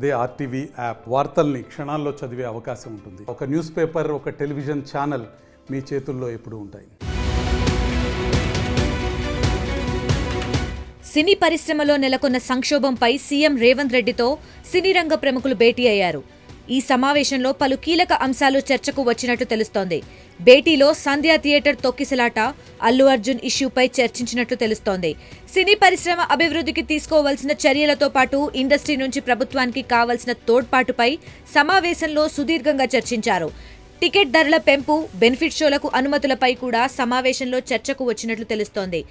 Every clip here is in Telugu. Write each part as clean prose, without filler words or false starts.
అదే ఆర్టీవీ యాప్ వార్తల్ని క్షణాల్లో చదివే అవకాశం ఉంటుంది. ఒక న్యూస్ పేపర్, ఒక టెలివిజన్ ఛానల్ మీ చేతుల్లో ఎప్పుడూ ఉంటాయి. సినీ పరిశ్రమలో నెలకొన్న సంక్షోభంపై సీఎం రేవంత్ రెడ్డితో సినీ రంగ ప్రముఖులు భేటీ అయ్యారు. ఈ సమావేశంలో పలు కీలక అంశాలు చర్చకు వచ్చినట్లు తెలుస్తోంది. భేటీలో సంధ్యా థియేటర్ తొక్కిసలాట, అల్లు అర్జున్ ఇష్యూపై చర్చించినట్లు తెలుస్తోంది. సినీ పరిశ్రమ అభివృద్ధికి తీసుకోవాల్సిన చర్యలతో పాటు ఇండస్ట్రీ నుంచి ప్రభుత్వానికి కావాల్సిన తోడ్పాటుపై సమావేశంలో సుదీర్ఘంగా చర్చించారు. టికెట్ ధరల పెంపు, బెనిఫిట్ షోలకు అనుమతులపై కూడా సమావేశంలో చర్చకు వచ్చినట్లు తెలుస్తోంది.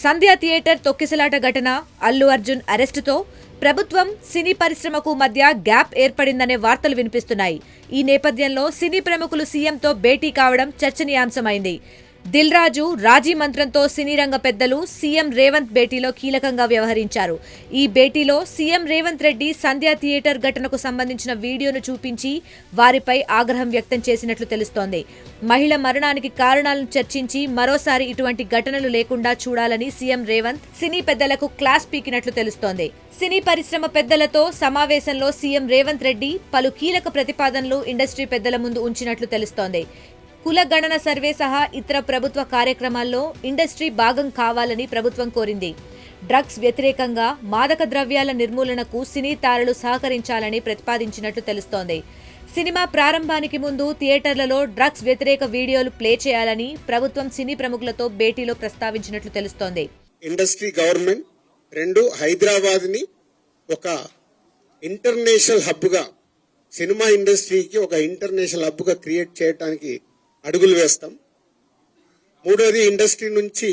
సంధ్యా థియేటర్ తొక్కిసలాట ఘటన, అల్లు అర్జున్ అరెస్టుతో ప్రభుత్వం, సినీ పరిశ్రమకు మధ్య గ్యాప్ ఏర్పడిందనే వార్తలు వినిపిస్తున్నాయి. ఈ నేపథ్యంలో సినీ ప్రముఖులు సీఎంతో భేటీ కావడం చర్చనీయాంశమైంది. దిల్ రాజు, రాజీ మంత్రంతో సినీ రంగ పెద్దలు సీఎం రేవంత్ భేటీలో కీలకంగా వ్యవహరించారు. ఈ భేటీలో సీఎం రేవంత్ రెడ్డి సంధ్యా థియేటర్ ఘటనకు సంబంధించిన వీడియోను చూపించి వారిపై ఆగ్రహం వ్యక్తం చేసినట్లు తెలుస్తోంది. మహిళ మరణానికి కారణాలను చర్చించి మరోసారి ఇటువంటి ఘటనలు లేకుండా చూడాలని సీఎం రేవంత్ సినీ పెద్దలకు క్లాస్ పీకినట్లు తెలుస్తోంది. సినీ పరిశ్రమ పెద్దలతో సమావేశంలో సీఎం రేవంత్ రెడ్డి పలు కీలక ప్రతిపాదనలు ఇండస్ట్రీ పెద్దల ముందు ఉంచినట్లు తెలుస్తోంది. కుల గణన సర్వే సహా ఇతర ప్రభుత్వ కార్యక్రమాల్లో ఇండస్ట్రీ భాగం కావాలని ప్రభుత్వం కోరింది. డ్రగ్స్ వ్యతిరేకంగా మాదక ద్రవ్యాల నిర్మూలనకు సినీ తారలు సహకరించాలని ప్రతిపాదించినట్లు తెలుస్తోంది. సినిమా ప్రారంభానికి ముందు థియేటర్లలో డ్రగ్స్ వ్యతిరేక వీడియోలు ప్లే చేయాలని ప్రభుత్వం సినీ ప్రముఖులతో భేటీలో ప్రస్తావించినట్లు తెలుస్తోంది. ఇండస్ట్రీ, గవర్నమెంట్ రెండు హైదరాబాద్ ని ఒక ఇంటర్నేషనల్ హబ్ గా, సినిమా ఇండస్ట్రీకి ఒక ఇంటర్నేషనల్ హబ్ గా క్రియేట్ చేయడానికి అడుగులు వేస్తాం. మూడోది, ఇండస్ట్రీ నుంచి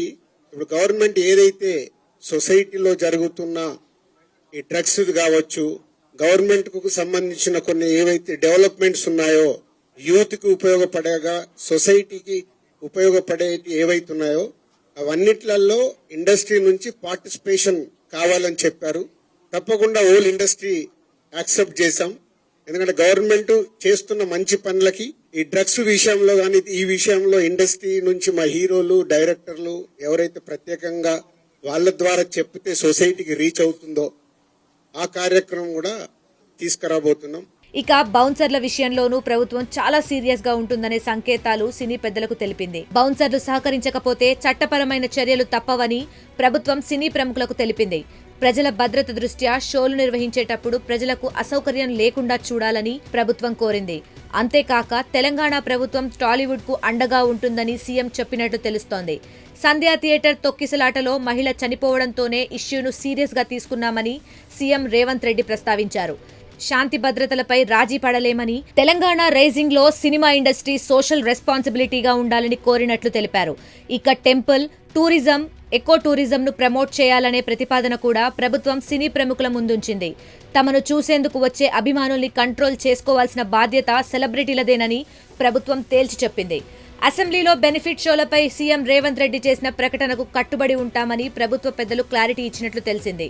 ఇప్పుడు గవర్నమెంట్ ఏదైతే సొసైటీలో జరుగుతున్న ఈ డ్రగ్స్ కావచ్చు, గవర్నమెంట్ కు సంబంధించిన కొన్ని ఏవైతే డెవలప్మెంట్స్ ఉన్నాయో, యూత్ కి ఉపయోగపడేగా, సొసైటీకి ఉపయోగపడేవి ఏవైతే ఉన్నాయో అవన్నిట్లలో ఇండస్ట్రీ నుంచి పార్టిసిపేషన్ కావాలని చెప్పారు. తప్పకుండా హోల్ ఇండస్ట్రీ యాక్సెప్ట్ చేశాం. ఎందుకంటే గవర్నమెంట్ చేస్తున్న మంచి పనులకి ఈ డ్రగ్స్ విషయంలో కానీ ఈ విషయంలో ఇండస్ట్రీ నుంచి మా హీరోలు, డైరెక్టర్లు ఎవరైతే ప్రత్యేకంగా వాళ్ళ ద్వారా చెప్తే సొసైటీకి రీచ్ అవుతుందో ఆ కార్యక్రమం కూడా తీసుకురాబోతున్నాం. ఇక బౌన్సర్ల విషయంలోనూ ప్రభుత్వం చాలా సీరియస్ గా ఉంటుందనే సంకేతాలు సినీ పెద్దలకు తెలిపింది. బౌన్సర్లు సహకరించకపోతే చట్టపరమైన చర్యలు తప్పవని ప్రభుత్వం సినీ ప్రముఖులకు తెలిపింది. ప్రజల భద్రత దృష్ట్యా షోలు నిర్వహించేటప్పుడు ప్రజలకు అసౌకర్యం లేకుండా చూడాలని ప్రభుత్వం కోరింది. అంతేకాక తెలంగాణ ప్రభుత్వం టాలీవుడ్ కు అండగా ఉంటుందని సీఎం చెప్పినట్లు తెలుస్తోంది. సంధ్యా థియేటర్ తొక్కిసలాటలో మహిళ చనిపోవడంతోనే ఇష్యూను సీరియస్ గా తీసుకున్నామని సీఎం రేవంత్ రెడ్డి ప్రస్తావించారు. శాంతి భద్రతలపై రాజీ పడలేమని, తెలంగాణ రైజింగ్ లో సినిమా ఇండస్ట్రీ సోషల్ రెస్పాన్సిబిలిటీగా ఉండాలని కోరినట్లు తెలిపారు. ఇక టెంపుల్, టూరిజం, ఎకో టూరిజం ను ప్రమోట్ చేయాలనే ప్రతిపాదన కూడా ప్రభుత్వం సినీ ప్రముఖుల ముందుంచింది. తమను చూసేందుకు వచ్చే అభిమానుల్ని కంట్రోల్ చేసుకోవాల్సిన బాధ్యత సెలబ్రిటీలదేనని ప్రభుత్వం తేల్చి చెప్పింది. అసెంబ్లీలో బెనిఫిట్ షోలపై సీఎం రేవంత్ రెడ్డి చేసిన ప్రకటనకు కట్టుబడి ఉంటామని ప్రభుత్వ పెద్దలు క్లారిటీ ఇచ్చినట్లు తెలిసింది.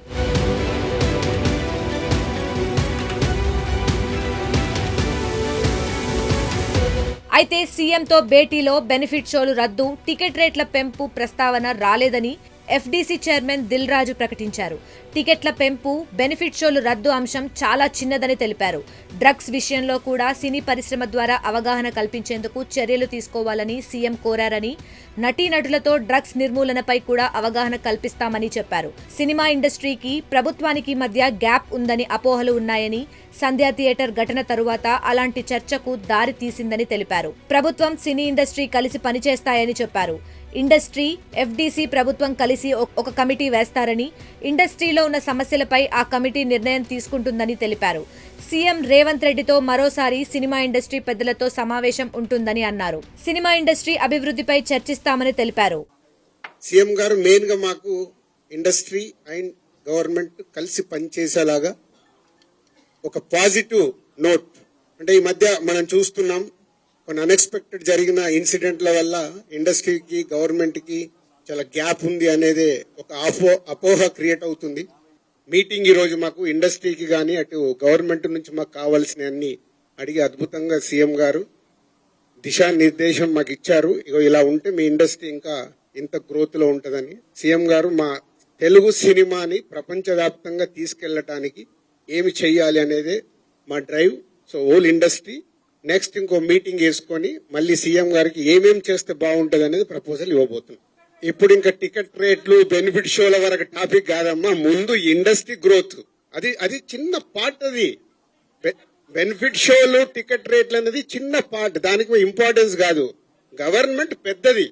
అయితే సీఎంతో భేటీలో బెనిఫిట్ షోలు రద్దు, టికెట్ రేట్ల పెంపు ప్రస్తావన రాలేదని ఎఫ్డీసీ చైర్మన్ దిల్ రాజు ప్రకటించారు. టికెట్ల పెంపు, బెనిఫిట్ షోలు రద్దు అంశం చాలా చిన్నదని తెలిపారు. డ్రగ్స్ విషయంలో కూడా సినీ పరిశ్రమ ద్వారా అవగాహన కల్పించేందుకు చర్యలు తీసుకోవాలని సీఎం కోరారని, నటీనటులతో డ్రగ్స్ నిర్మూలనపై కూడా అవగాహన కల్పిస్తామని చెప్పారు. సినిమా ఇండస్ట్రీకి, ప్రభుత్వానికి మధ్య గ్యాప్ ఉందని అపోహలు ఉన్నాయని, సంధ్యా థియేటర్ ఘటన తరువాత అలాంటి చర్చకు దారి తీసిందని తెలిపారు. ప్రభుత్వం, సినీ ఇండస్ట్రీ కలిసి పనిచేస్తాయని చెప్పారు. ఇండస్ట్రీ, ఎఫ్డీసీ, ప్రభుత్వం కలిసి ఒక కమిటీ వేస్తారని, ఇండస్ట్రీలో ఉన్న సమస్యలపై ఆ కమిటీ నిర్ణయం తీసుకుంటుందని తెలిపారు. సీఎం రేవంత్ రెడ్డితో మరోసారి సినిమా ఇండస్ట్రీ పెద్దలతో సమావేశం ఉంటుందని అన్నారు. సినిమా ఇండస్ట్రీ అభివృద్ధిపై చర్చిస్తామని తెలిపారు. సీఎం గారు మెయిన్ గా మాకు ఇండస్ట్రీ అండ్ గవర్నమెంట్ కలిసి పనిచేసేలాగా ఒక పాజిటివ్ నోట్, అంటే ఈ మధ్య మనం చూస్తున్నాం కొన్ని అన్ఎక్స్పెక్టెడ్ జరిగిన ఇన్సిడెంట్ల వల్ల ఇండస్ట్రీకి, గవర్నమెంట్ కి చాలా గ్యాప్ ఉంది అనేది ఒక అపోహ క్రియేట్ అవుతుంది. మీటింగ్ ఈ రోజు మాకు ఇండస్ట్రీకి కానీ అటు గవర్నమెంట్ నుంచి మాకు కావాల్సిన అన్ని అడిగి అద్భుతంగా సీఎం గారు దిశానిర్దేశం మాకు ఇచ్చారు. ఇలా ఉంటే మీ ఇండస్ట్రీ ఇంకా ఇంత గ్రోత్ లో ఉంటదని సీఎం గారు మా తెలుగు సినిమాని ప్రపంచవ్యాప్తంగా తీసుకెళ్లటానికి ఏమి చెయ్యాలి అనేది మా drive. So whole industry next ఇంకో మీటింగ్ వేసుకొని మళ్ళీ సీఎం గారికి ఏమేం చేస్తే బాగుంటుంది అనేది ప్రపోజల్ ఇవ్వబోతున్నాం. ఇప్పుడు ఇంకా టికెట్ రేట్లు బెనిఫిట్ షోల వరకు టాపిక్ కాదమ్మా, ముందు ఇండస్ట్రీ గ్రోత్ అది చిన్న పార్ట్. అది బెనిఫిట్ షోలు టికెట్ రేట్లు అనేది చిన్న పార్ట్, దానికి ఇంపార్టెన్స్ కాదు. గవర్నమెంట్ పెద్దది,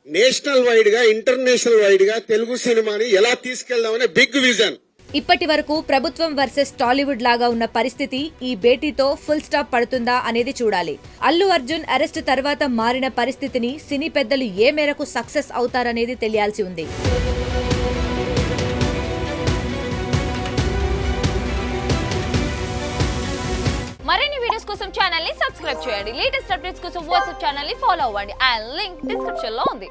నేషనల్ వైడ్ గా ఇంటర్నేషనల్ వైడ్ గా తెలుగు సినిమాని ఎలా తీసుకెళ్దామనే బిగ్ విజన్. ఇప్పటి వరకు ప్రభుత్వం వర్సెస్ టాలీవుడ్ లాగా ఉన్న పరిస్థితి ఈ భేటీతో ఫుల్ స్టాప్ పడుతుందా అనేది చూడాలి. అల్లు అర్జున్ అరెస్ట్ తర్వాత మారిన పరిస్థితిని సినీ పెద్దలు ఏ మేరకు సక్సెస్ అవుతారనేది తెలియాల్సి ఉంది. మరిన్ని వీడియోస్ కోసం ఛానల్ ని సబ్స్క్రైబ్ చేయండి. లేటెస్ట్ అప్డేట్స్ కోసం వాట్సాప్ ఛానల్ ని ఫాలో అవ్వండి. ఆ లింక్ డిస్క్రిప్షన్ లో ఉంది.